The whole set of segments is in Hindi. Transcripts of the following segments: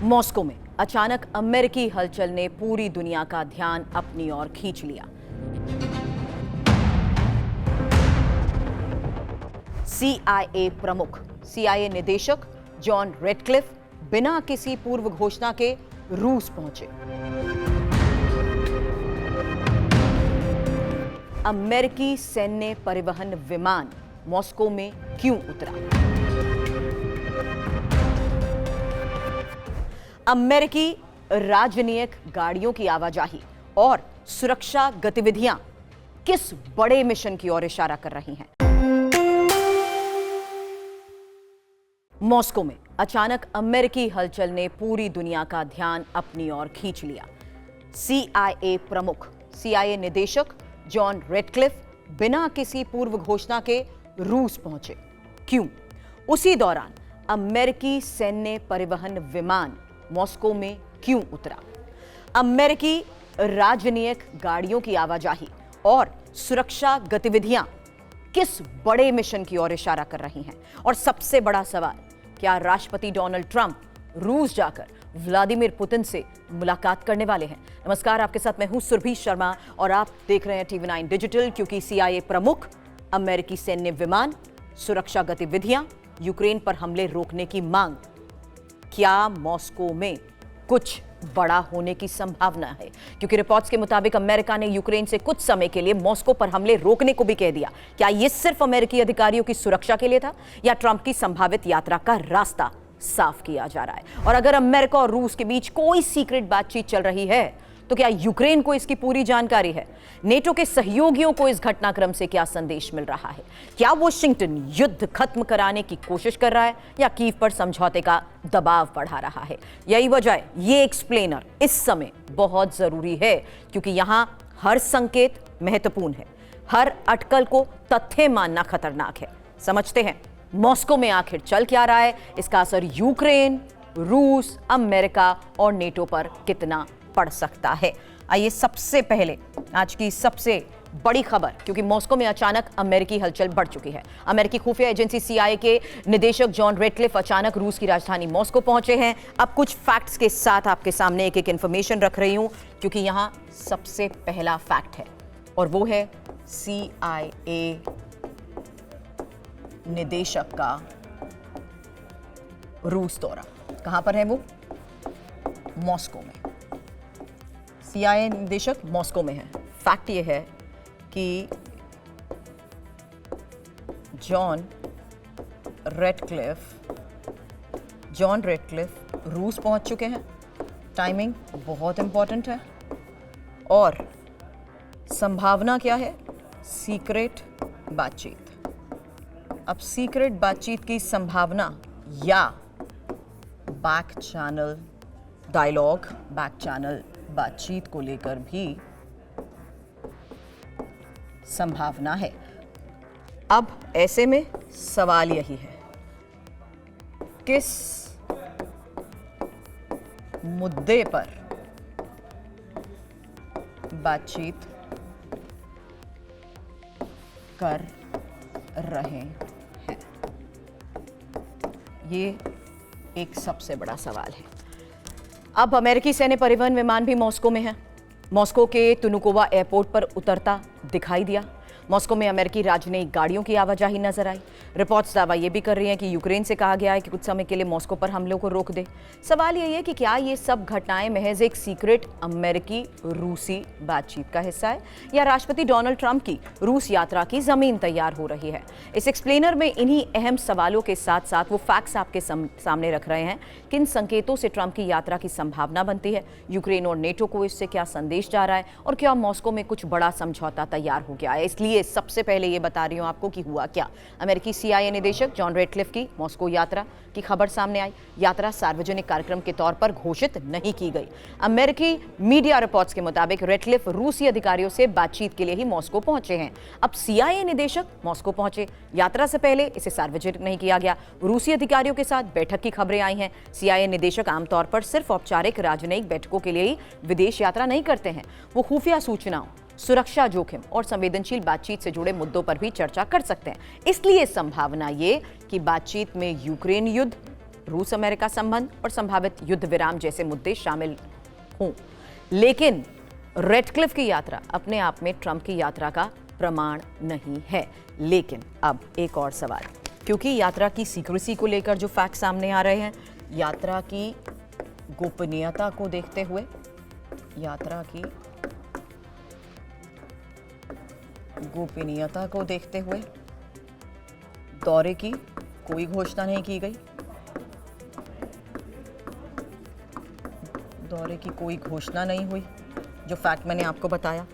मॉस्को में अचानक अमेरिकी हलचल ने पूरी दुनिया का ध्यान अपनी ओर खींच लिया। CIA प्रमुख, CIA निदेशक जॉन रेडक्लिफ बिना किसी पूर्व घोषणा के रूस पहुंचे। अमेरिकी सैन्य परिवहन विमान मॉस्को में क्यों उतरा? अमेरिकी राजनयिक गाड़ियों की आवाजाही और सुरक्षा गतिविधियां किस बड़े मिशन की ओर इशारा कर रही हैं? मॉस्को में अचानक अमेरिकी हलचल ने पूरी दुनिया का ध्यान अपनी ओर खींच लिया। CIA प्रमुख, CIA निदेशक जॉन रेडक्लिफ बिना किसी पूर्व घोषणा के रूस पहुंचे। क्यों? उसी दौरान अमेरिकी सैन्य परिवहन विमान मॉस्को में क्यों उतरा? अमेरिकी राजनयिक गाड़ियों की आवाजाही और सुरक्षा गतिविधियां किस बड़े मिशन की ओर इशारा कर रही हैं? और सबसे बड़ा सवाल, क्या राष्ट्रपति डोनाल्ड ट्रंप रूस जाकर व्लादिमीर पुतिन से मुलाकात करने वाले हैं? नमस्कार, आपके साथ मैं हूं सुरभि शर्मा और आप देख रहे हैं TV9 डिजिटल। क्योंकि CIA प्रमुख, अमेरिकी सैन्य विमान, सुरक्षा गतिविधियां, यूक्रेन पर हमले रोकने की मांग, क्या मॉस्को में कुछ बड़ा होने की संभावना है? क्योंकि रिपोर्ट्स के मुताबिक अमेरिका ने यूक्रेन से कुछ समय के लिए मॉस्को पर हमले रोकने को भी कह दिया। क्या यह सिर्फ अमेरिकी अधिकारियों की सुरक्षा के लिए था या ट्रंप की संभावित यात्रा का रास्ता साफ किया जा रहा है? और अगर अमेरिका और रूस के बीच कोई सीक्रेट बातचीत चल रही है तो क्या यूक्रेन को इसकी पूरी जानकारी है? नेटो के सहयोगियों को इस घटनाक्रम से क्या संदेश मिल रहा है? क्या वॉशिंगटन युद्ध खत्म कराने की कोशिश कर रहा है या कीव पर समझौते का दबाव बढ़ा रहा है? यही वजह है ये एक्सप्लेनर इस समय बहुत जरूरी है, क्योंकि यहां हर संकेत महत्वपूर्ण है, हर अटकल को तथ्य मानना खतरनाक है। समझते हैं मॉस्को में आखिर चल क्या रहा है, इसका असर यूक्रेन, रूस, अमेरिका और नेटो पर कितना पड़ सकता है। आइए सबसे पहले आज की सबसे बड़ी खबर, क्योंकि मॉस्को में अचानक अमेरिकी हलचल बढ़ चुकी है। अमेरिकी खुफिया एजेंसी CIA के निदेशक जॉन रेडक्लिफ अचानक रूस की राजधानी मॉस्को पहुंचे हैं। अब कुछ फैक्ट्स के साथ आपके सामने एक एक इंफॉर्मेशन रख रही हूं, क्योंकि यहां सबसे पहला फैक्ट है और वो है CIA निदेशक का रूस दौरा। कहां पर है वो? मॉस्को में। CIA निदेशक मॉस्को में है। फैक्ट ये है कि जॉन रेडक्लिफ रूस पहुंच चुके हैं। टाइमिंग बहुत इंपॉर्टेंट है। और संभावना क्या है? सीक्रेट बातचीत। अब सीक्रेट बातचीत की संभावना या back channel dialogue, back channel बातचीत को लेकर भी संभावना है। अब ऐसे में सवाल यही है, किस मुद्दे पर बातचीत कर रहे हैं? ये एक सबसे बड़ा सवाल है। अब अमेरिकी सैन्य परिवहन विमान भी मॉस्को में है। मॉस्को के तुनुकोवा एयरपोर्ट पर उतरता दिखाई दिया। मॉस्को में अमेरिकी राजनयिक गाड़ियों की आवाजाही नजर आई। रिपोर्ट्स दावा यह भी कर रही हैं कि यूक्रेन से कहा गया है कि कुछ समय के लिए मॉस्को पर हमलों को रोक दे। सवाल यही है कि क्या ये सब घटनाएं महज एक सीक्रेट अमेरिकी रूसी बातचीत का हिस्सा है या राष्ट्रपति डोनाल्ड ट्रंप की रूस यात्रा की जमीन तैयार हो रही है? इस एक्सप्लेनर में इन्हीं अहम सवालों के साथ साथ वो फैक्ट्स आपके सामने रख रहे हैं। किन संकेतों से ट्रंप की यात्रा की संभावना बनती है? यूक्रेन और नेटो को इससे क्या संदेश जा रहा है? और क्या मॉस्को में कुछ बड़ा समझौता तैयार हो गया है? इसलिए सबसे पहले ये बता रही हूं आपको कि हुआ क्या। अमेरिकी CIA निदेशक जॉन रेडक्लिफ की मॉस्को यात्रा की खबर सामने आई। यात्रा सार्वजनिक कार्यक्रम के तौर पर घोषित नहीं की गई। अमेरिकी मीडिया रिपोर्ट्स के मुताबिक रेडक्लिफ रूसी अधिकारियों से बातचीत के लिए ही मॉस्को पहुंचे हैं। अब CIA निदेशक मॉस्को पहुंचे। यात्रा से पहले इसे सार्वजनिक नहीं किया गया। रूसी अधिकारियों के साथ बैठक की खबरें आई हैं। CIA निदेशक आमतौर पर सिर्फ औपचारिक राजनयिक बैठकों के लिए ही विदेश यात्रा नहीं करते हैं। वो खुफिया सूचनाओं, सुरक्षा जोखिम और संवेदनशील बातचीत से जुड़े मुद्दों पर भी चर्चा कर सकते हैं। इसलिए संभावना ये कि बातचीत में यूक्रेन युद्ध, रूस अमेरिका संबंध और संभावित युद्ध विराम जैसे मुद्दे शामिल हों। लेकिन रेडक्लिफ की यात्रा अपने आप में ट्रंप की यात्रा का प्रमाण नहीं है। लेकिन अब एक और सवाल, क्योंकि यात्रा की सीक्रेसी को लेकर जो फैक्ट सामने आ रहे हैं, यात्रा की गोपनीयता को देखते हुए, यात्रा की गोपनीयता को देखते हुए दौरे की कोई घोषणा नहीं की गई। दौरे की कोई घोषणा नहीं हुई, जो फैक्ट मैंने आपको बताया।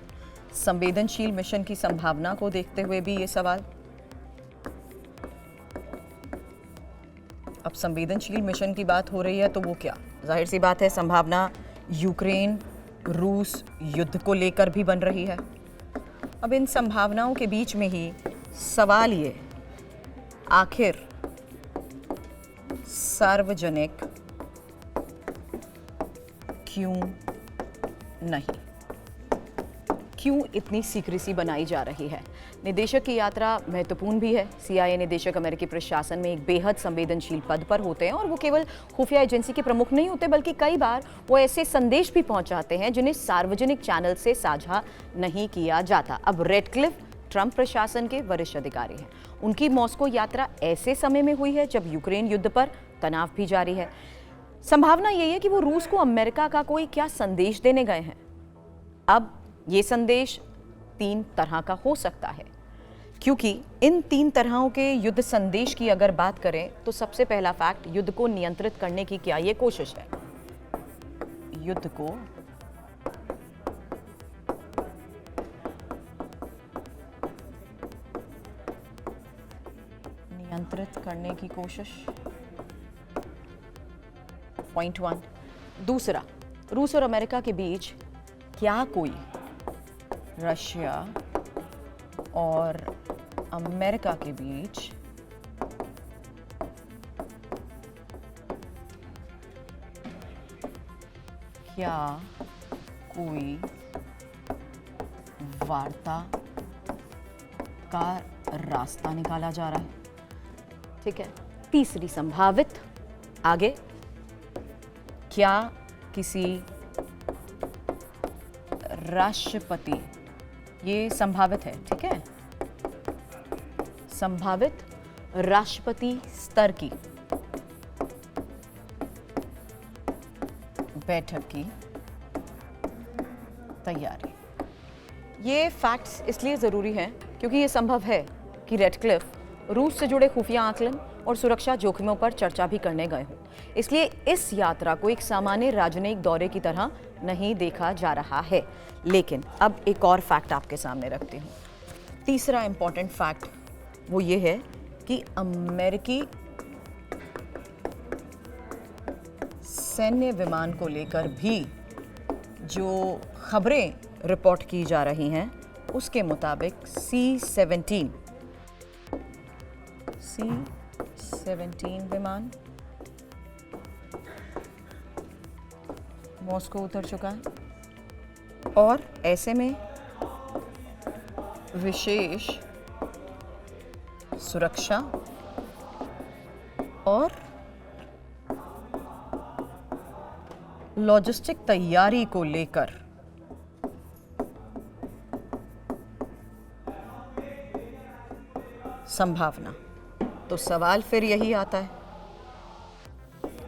संवेदनशील मिशन की संभावना को देखते हुए भी ये सवाल। अब संवेदनशील मिशन की बात हो रही है तो वो क्या, जाहिर सी बात है संभावना यूक्रेन रूस युद्ध को लेकर भी बन रही है। अब इन संभावनाओं के बीच में ही सवाल ये, आखिर सार्वजनिक क्यों नहीं, क्यों इतनी सीक्रेसी बनाई जा रही है? निदेशक की यात्रा महत्वपूर्ण भी है। CIA निदेशक अमेरिकी प्रशासन में एक बेहद संवेदनशील पद पर होते हैं और वो केवल खुफिया एजेंसी के प्रमुख नहीं होते, बल्कि कई बार वो ऐसे संदेश भी पहुंचाते हैं जिन्हें सार्वजनिक चैनल से साझा नहीं किया जाता। अब रेडक्लिफ ट्रंप प्रशासन के वरिष्ठ अधिकारी हैं। उनकी मॉस्को यात्रा ऐसे समय में हुई है जब यूक्रेन युद्ध पर तनाव भी जारी है। संभावना यही है कि वो रूस को अमेरिका का कोई क्या संदेश देने गए हैं। अब ये संदेश 3 तरह का हो सकता है, क्योंकि इन 3 तरहों के युद्ध संदेश की अगर बात करें तो सबसे पहला फैक्ट, युद्ध को नियंत्रित करने की क्या ये कोशिश है। युद्ध को नियंत्रित करने की कोशिश, पॉइंट 1। दूसरा, रूस और अमेरिका के बीच क्या कोई रशिया और अमेरिका के बीच क्या कोई वार्ता का रास्ता निकाला जा रहा है? ठीक है। तीसरी संभावित, आगे, क्या किसी राष्ट्रपति, ये संभावित है, ठीक है, संभावित राष्ट्रपति स्तर की बैठक की तैयारी। ये फैक्ट्स इसलिए जरूरी हैं क्योंकि ये संभव है कि रेडक्लिफ रूस से जुड़े खुफिया आकलन और सुरक्षा जोखिमों पर चर्चा भी करने गए हों। इसलिए इस यात्रा को एक सामान्य राजनयिक दौरे की तरह नहीं देखा जा रहा है। लेकिन अब एक और फैक्ट आपके सामने रखती हूँ। तीसरा इंपॉर्टेंट फैक्ट वो ये है कि अमेरिकी सैन्य विमान को लेकर भी जो खबरें रिपोर्ट की जा रही हैं, उसके मुताबिक C-17 विमान मॉस्को उतर चुका है और ऐसे में विशेष सुरक्षा और लॉजिस्टिक तैयारी को लेकर संभावना। तो सवाल फिर यही आता है,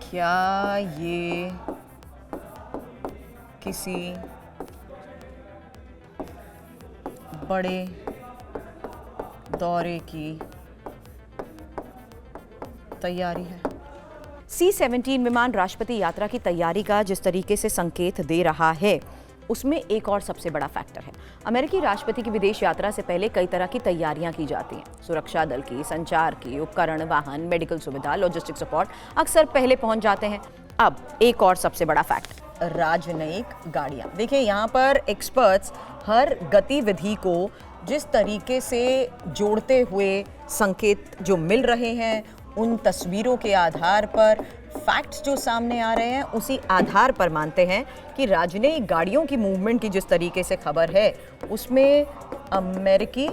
क्या ये किसी बड़े दौरे की तैयारी है? C-17 विमान राष्ट्रपति यात्रा की तैयारी का जिस तरीके से संकेत दे रहा है, उसमें एक और सबसे बड़ा फैक्टर है। अमेरिकी राष्ट्रपति की विदेश यात्रा से पहले कई तरह की तैयारियां की जाती हैं। सुरक्षा दल की, संचार की, उपकरण, वाहन, मेडिकल सुविधा, लॉजिस्टिक सपोर्ट अक्सर पहले पहुंच जाते हैं। अब एक और सबसे बड़ा फैक्ट, राजनयिक गाड़ियां। देखिए, यहाँ पर एक्सपर्ट्स हर गतिविधि को जिस तरीके से जोड़ते हुए संकेत जो मिल रहे हैं, उन तस्वीरों के आधार पर, फैक्ट्स जो सामने आ रहे हैं, उसी आधार पर मानते हैं कि राजनयिक गाड़ियों की मूवमेंट की जिस तरीके से खबर है, उसमें अमेरिकी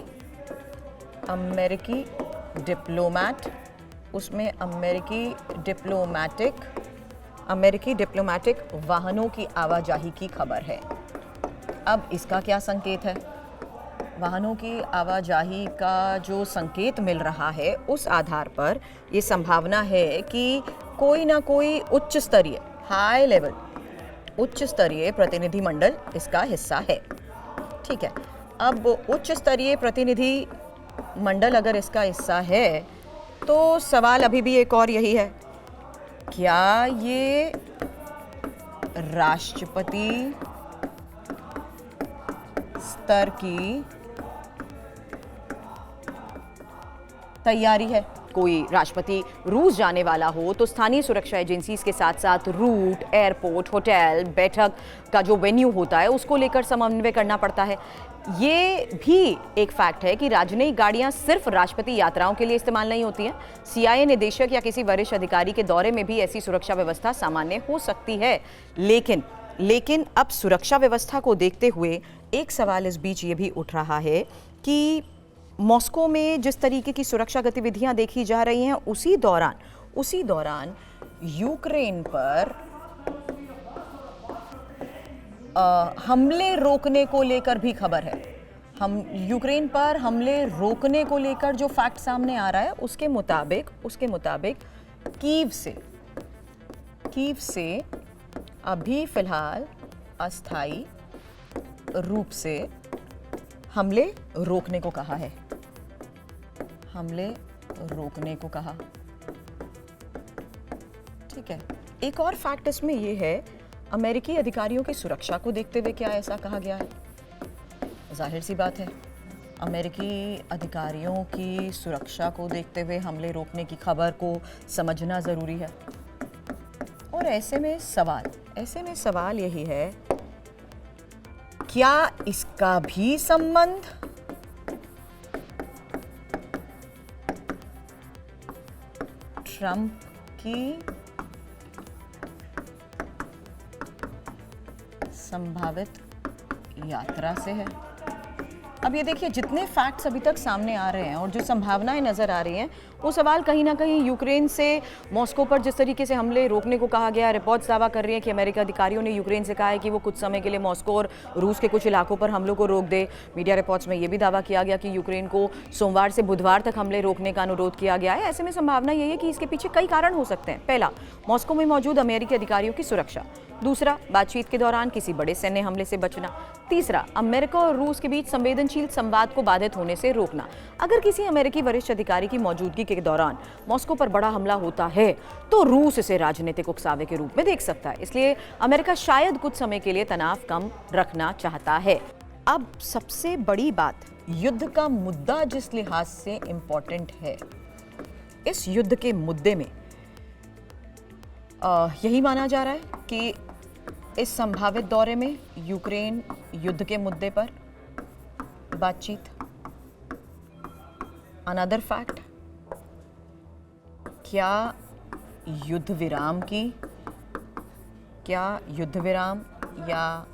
डिप्लोमैट उसमें अमेरिकी डिप्लोमैटिक वाहनों की आवाजाही की खबर है। अब इसका क्या संकेत है? वाहनों की आवाजाही का जो संकेत मिल रहा है उस आधार पर ये संभावना है कि कोई ना कोई उच्च स्तरीय प्रतिनिधिमंडल इसका हिस्सा है। ठीक है, अब उच्च स्तरीय प्रतिनिधि मंडल अगर इसका हिस्सा है तो सवाल अभी भी एक और यही है, क्या ये राष्ट्रपति स्तर की तैयारी है? कोई राष्ट्रपति रूस जाने वाला हो तो स्थानीय सुरक्षा एजेंसीज के साथ साथ रूट, एयरपोर्ट, होटल, बैठक का जो वेन्यू होता है उसको लेकर समन्वय करना पड़ता है। ये भी एक फैक्ट है कि राजनयिक गाड़ियां सिर्फ राष्ट्रपति यात्राओं के लिए इस्तेमाल नहीं होती हैं। CIA निदेशक या किसी वरिष्ठ अधिकारी के दौरे में भी ऐसी सुरक्षा व्यवस्था सामान्य हो सकती है। लेकिन अब सुरक्षा व्यवस्था को देखते हुए एक सवाल इस बीच ये भी उठ रहा है कि मॉस्को में जिस तरीके की सुरक्षा गतिविधियां देखी जा रही हैं उसी दौरान यूक्रेन पर हमले रोकने को लेकर भी खबर है। यूक्रेन पर हमले रोकने को लेकर जो फैक्ट सामने आ रहा है उसके मुताबिक कीव से अभी फिलहाल अस्थायी रूप से हमले रोकने को कहा है। ठीक है, एक और फैक्ट इसमें यह है, अमेरिकी अधिकारियों की सुरक्षा को देखते हुए क्या ऐसा कहा गया है? जाहिर सी बात है, अमेरिकी अधिकारियों की सुरक्षा को देखते हुए हमले रोकने की खबर को समझना जरूरी है। और ऐसे में सवाल यही है, क्या इसका भी संबंध ट्रंप की संभावित यात्रा से है? अब ये देखिए, जितने फैक्ट्स अभी तक सामने आ रहे हैं और जो संभावनाएं नजर आ रही हैं, वो सवाल कहीं ना कहीं यूक्रेन से मॉस्को पर जिस तरीके से हमले रोकने को कहा गया, रिपोर्ट्स दावा कर रही हैं कि अमेरिकी अधिकारियों ने यूक्रेन से कहा है कि वो कुछ समय के लिए मॉस्को और रूस के कुछ इलाकों पर हमलों को रोक दे। मीडिया रिपोर्ट्स में ये भी दावा किया गया कि यूक्रेन को सोमवार से बुधवार तक हमले रोकने का अनुरोध किया गया है। ऐसे में संभावना यही है कि इसके पीछे कई कारण हो सकते हैं। पहला, मॉस्को में मौजूद अमेरिकी अधिकारियों की सुरक्षा। दूसरा, बातचीत के दौरान किसी बड़े सैन्य हमले से बचना। तीसरा, अमेरिका और रूस के बीच संवेदनशील संवाद को बाधित होने से रोकना। अगर किसी अमेरिकी वरिष्ठ अधिकारी की मौजूदगी के दौरान मॉस्को पर बड़ा हमला होता है तो रूस इसे राजनीतिक उकसावे के रूप में देख सकता है। इसलिए अमेरिका शायद कुछ समय के लिए तनाव कम रखना चाहता है। अब सबसे बड़ी बात, युद्ध का मुद्दा जिस लिहाज से इंपॉर्टेंट है, इस युद्ध के मुद्दे में यही माना जा रहा है कि इस संभावित दौरे में यूक्रेन युद्ध के मुद्दे पर बातचीत। अनदर फैक्ट, क्या युद्ध विराम या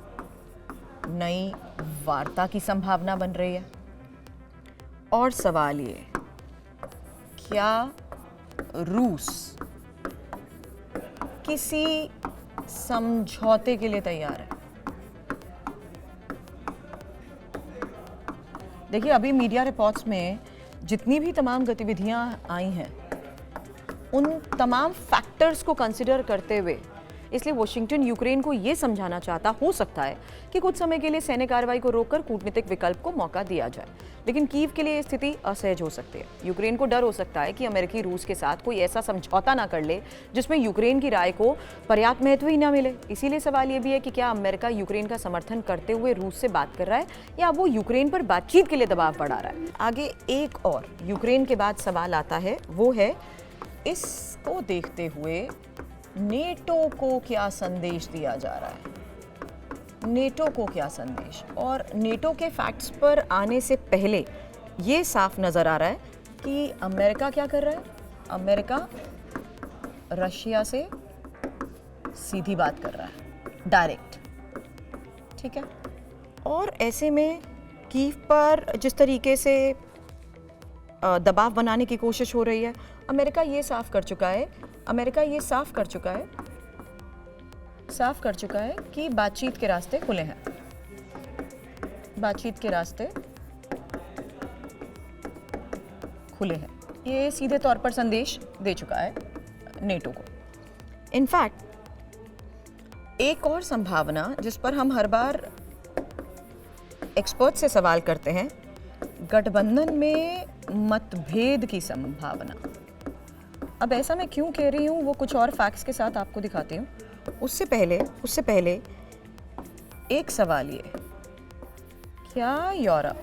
नई वार्ता की संभावना बन रही है? और सवाल ये, क्या रूस किसी समझौते के लिए तैयार है? देखिए, अभी मीडिया रिपोर्ट्स में जितनी भी तमाम गतिविधियां आई हैं, उन तमाम फैक्टर्स को कंसिडर करते हुए इसलिए वॉशिंगटन यूक्रेन को यह समझाना चाहता हो सकता है कि कुछ समय के लिए सैन्य कार्रवाई को रोककर कूटनीतिक विकल्प को मौका दिया जाए। लेकिन कीव के लिए स्थिति असहज हो सकती है। यूक्रेन को डर हो सकता है कि अमेरिकी रूस के साथ कोई ऐसा समझौता ना कर ले जिसमें यूक्रेन की राय को पर्याप्त महत्व ही ना मिले। इसीलिए सवाल ये भी है कि क्या अमेरिका यूक्रेन का समर्थन करते हुए रूस से बात कर रहा है या वो यूक्रेन पर बातचीत के लिए दबाव बढ़ा रहा है। आगे एक और यूक्रेन के बाद सवाल आता है, वो है इसको देखते हुए नेटो को क्या संदेश दिया जा रहा है? नेटो को क्या संदेश? और नेटो के फैक्ट्स पर आने से पहले ये साफ नजर आ रहा है कि अमेरिका क्या कर रहा है। अमेरिका रशिया से सीधी बात कर रहा है, डायरेक्ट। ठीक है, और ऐसे में कीव पर जिस तरीके से दबाव बनाने की कोशिश हो रही है, अमेरिका ये साफ कर चुका है, अमेरिका ये साफ कर चुका है कि बातचीत के रास्ते खुले हैं, बातचीत के रास्ते खुले हैं। ये सीधे तौर पर संदेश दे चुका है नेटो को। इनफैक्ट एक और संभावना जिस पर हम हर बार एक्सपर्ट से सवाल करते हैं, गठबंधन में मतभेद की संभावना। अब ऐसा मैं क्यों कह रही हूँ वो कुछ और फैक्ट्स के साथ आपको दिखाती हूँ। उससे पहले एक सवाल ये, क्या यूरोप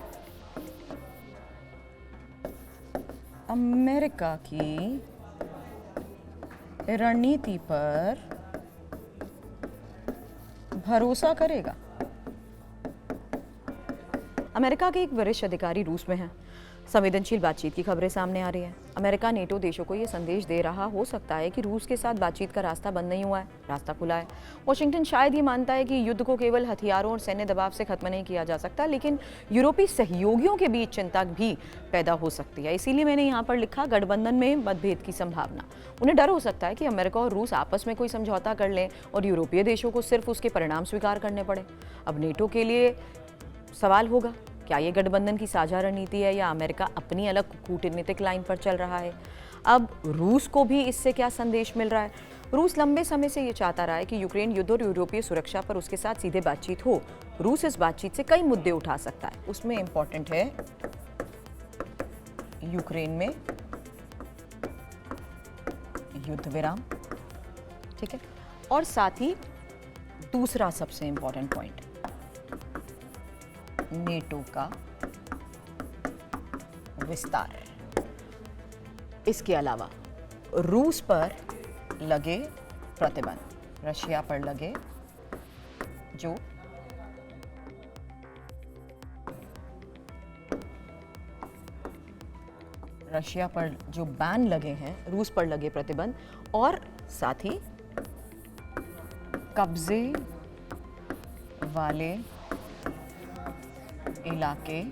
अमेरिका की रणनीति पर भरोसा करेगा? अमेरिका के एक वरिष्ठ अधिकारी रूस में हैं। संवेदनशील बातचीत की खबरें सामने आ रही हैं। अमेरिका नेटो देशों को ये संदेश दे रहा हो सकता है कि रूस के साथ बातचीत का रास्ता बंद नहीं हुआ है, रास्ता खुला है। वॉशिंगटन शायद ये मानता है कि युद्ध को केवल हथियारों और सैन्य दबाव से खत्म नहीं किया जा सकता, लेकिन यूरोपीय सहयोगियों के बीच चिंता भी पैदा हो सकती है। इसीलिए मैंने यहाँ पर लिखा गठबंधन में मतभेद की संभावना। उन्हें डर हो सकता है कि अमेरिका और रूस आपस में कोई समझौता कर लें और यूरोपीय देशों को सिर्फ उसके परिणाम स्वीकार करने पड़े। अब नेटो के लिए सवाल होगा, क्या ये गठबंधन की साझा रणनीति है या अमेरिका अपनी अलग कूटनीतिक लाइन पर चल रहा है? अब रूस को भी इससे क्या संदेश मिल रहा है? रूस लंबे समय से ये चाहता रहा है कि यूक्रेन युद्ध और यूरोपीय सुरक्षा पर उसके साथ सीधे बातचीत हो। रूस इस बातचीत से कई मुद्दे उठा सकता है। उसमें इंपॉर्टेंट है यूक्रेन में युद्ध विराम, ठीक है, और साथ ही दूसरा सबसे इंपॉर्टेंट पॉइंट, नेटो का विस्तार। इसके अलावा रूस पर लगे प्रतिबंध, रशिया पर लगे जो बैन लगे हैं, रूस पर लगे प्रतिबंध, और साथ ही कब्जे वाले इलाके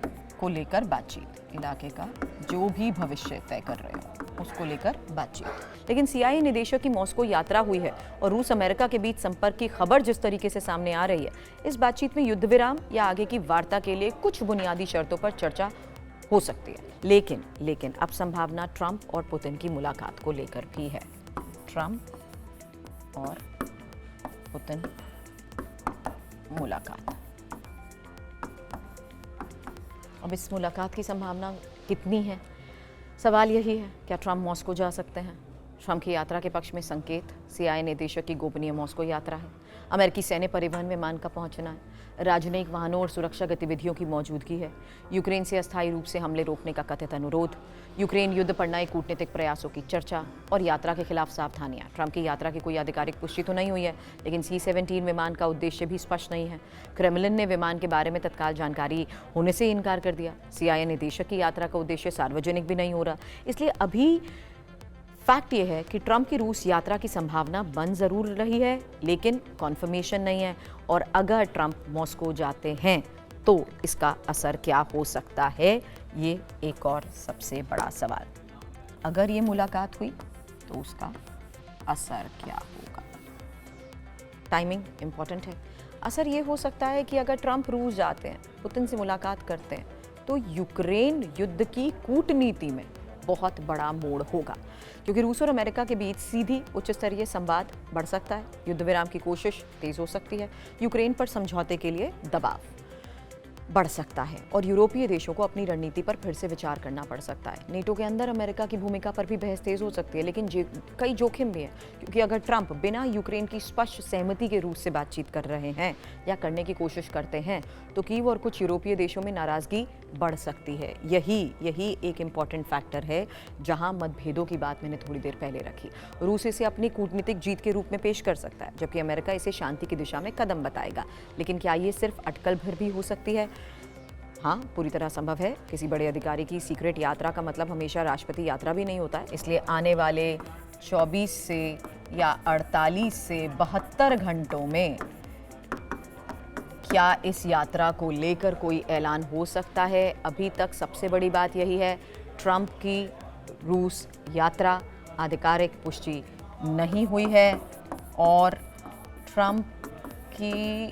को लेकर बातचीत, इलाके का जो भी भविष्य तय कर रहे हो उसको लेकर बातचीत। लेकिन CIA निदेशक की मॉस्को यात्रा हुई है और रूस अमेरिका के बीच संपर्क की खबर जिस तरीके से सामने आ रही है, इस बातचीत में युद्ध विराम या आगे की वार्ता के लिए कुछ बुनियादी शर्तों पर चर्चा हो सकती है। लेकिन अब संभावना ट्रंप और पुतिन की मुलाकात को लेकर भी है। ट्रंप और पुतिन मुलाकात। अब इस मुलाकात की संभावना कितनी है? सवाल यही है, क्या ट्रंप मॉस्को जा सकते हैं? ट्रंप की यात्रा के पक्ष में संकेत, CIA निदेशक की गोपनीय मॉस्को यात्रा है, अमेरिकी सैन्य परिवहन विमान का पहुंचना है, राजनयिक वाहनों और सुरक्षा गतिविधियों की मौजूदगी है, यूक्रेन से अस्थायी रूप से हमले रोकने का कथित अनुरोध, यूक्रेन युद्ध पर नए कूटनीतिक प्रयासों की चर्चा और यात्रा के खिलाफ सावधानियां। ट्रंप की यात्रा की कोई आधिकारिक पुष्टि तो नहीं हुई है, लेकिन C-17 विमान का उद्देश्य भी स्पष्ट नहीं है। क्रेमलिन ने विमान के बारे में तत्काल जानकारी होने से इनकार कर दिया। CIA निदेशक की यात्रा का उद्देश्य सार्वजनिक भी नहीं हो रहा। इसलिए अभी फैक्ट ये है कि ट्रंप की रूस यात्रा की संभावना बन जरूर रही है, लेकिन कॉन्फर्मेशन नहीं है। और अगर ट्रंप मॉस्को जाते हैं तो इसका असर क्या हो सकता है, ये एक और सबसे बड़ा सवाल। अगर ये मुलाकात हुई तो उसका असर क्या होगा? टाइमिंग इंपॉर्टेंट है। असर ये हो सकता है कि अगर ट्रंप रूस जाते हैं, पुतिन से मुलाकात करते हैं, तो यूक्रेन युद्ध की कूटनीति में बहुत बड़ा मोड़ होगा, क्योंकि रूस और अमेरिका के बीच सीधी उच्च स्तरीय संवाद बढ़ सकता है, युद्ध विराम की कोशिश तेज हो सकती है, यूक्रेन पर समझौते के लिए दबाव बढ़ सकता है और यूरोपीय देशों को अपनी रणनीति पर फिर से विचार करना पड़ सकता है। नेटो के अंदर अमेरिका की भूमिका पर भी बहस तेज हो सकती है, लेकिन कई जोखिम भी हैं, क्योंकि अगर ट्रंप बिना यूक्रेन की स्पष्ट सहमति के रूस से बातचीत कर रहे हैं या करने की कोशिश करते हैं, तो कीव और कुछ यूरोपीय देशों में नाराजगी बढ़ सकती है। यही एक इम्पॉर्टेंट फैक्टर है जहां मतभेदों की बात मैंने थोड़ी देर पहले रखी। रूस इसे अपनी कूटनीतिक जीत के रूप में पेश कर सकता है, जबकि अमेरिका इसे शांति की दिशा में कदम बताएगा। लेकिन क्या ये सिर्फ अटकल भर भी हो सकती है? हाँ, पूरी तरह संभव है। किसी बड़े अधिकारी की सीक्रेट यात्रा का मतलब हमेशा राष्ट्रपति यात्रा भी नहीं होता है। इसलिए आने वाले 24 से या 48 से 72 घंटों में क्या इस यात्रा को लेकर कोई ऐलान हो सकता है? अभी तक सबसे बड़ी बात यही है, ट्रंप की रूस यात्रा आधिकारिक पुष्टि नहीं हुई है और ट्रंप की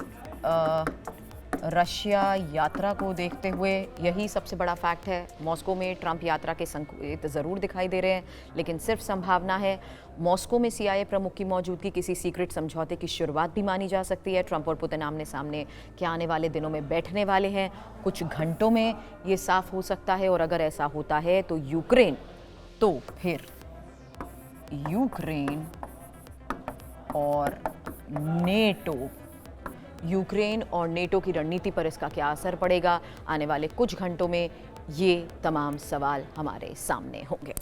रशिया यात्रा को देखते हुए यही सबसे बड़ा फैक्ट है। मॉस्को में ट्रंप यात्रा के संकेत ज़रूर दिखाई दे रहे हैं, लेकिन सिर्फ संभावना है। मॉस्को में CIA प्रमुख की मौजूदगी किसी सीक्रेट समझौते की शुरुआत भी मानी जा सकती है। ट्रंप और पुतिन आमने सामने क्या आने वाले दिनों में बैठने वाले हैं, कुछ घंटों में ये साफ हो सकता है। और अगर ऐसा होता है तो फिर यूक्रेन और नेटो की रणनीति पर इसका क्या असर पड़ेगा, आने वाले कुछ घंटों में ये तमाम सवाल हमारे सामने होंगे।